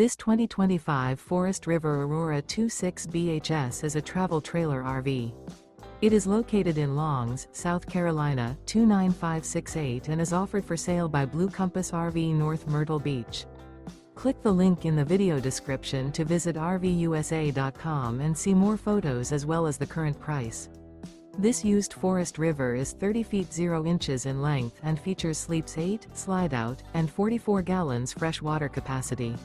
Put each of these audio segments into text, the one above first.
This 2025 Forest River Aurora 26 BHS is a travel trailer RV. It is located in Longs, South Carolina, 29568 and is offered for sale by Blue Compass RV North Myrtle Beach. Click the link in the video description to visit RVUSA.com and see more photos as well as the current price. This used Forest River is 30 feet 0 inches in length and features sleeps 8, Slideout, and 44 gallons fresh water capacity.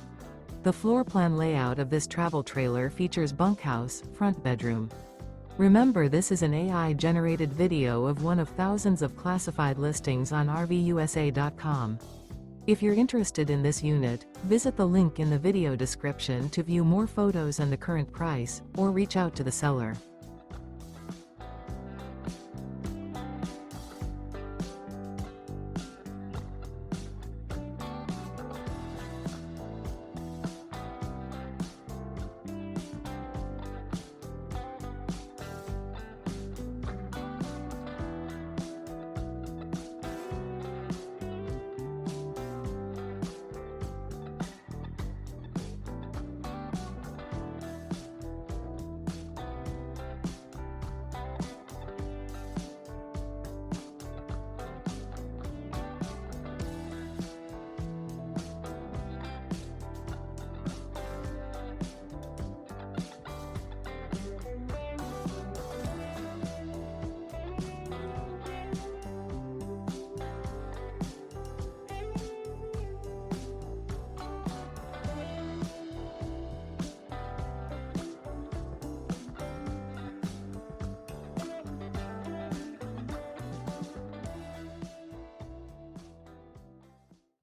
The floor plan layout of this travel trailer features bunkhouse, front bedroom. Remember, this is an AI-generated video of one of thousands of classified listings on RVUSA.com. If you're interested in this unit, visit the link in the video description to view more photos and the current price, or reach out to the seller.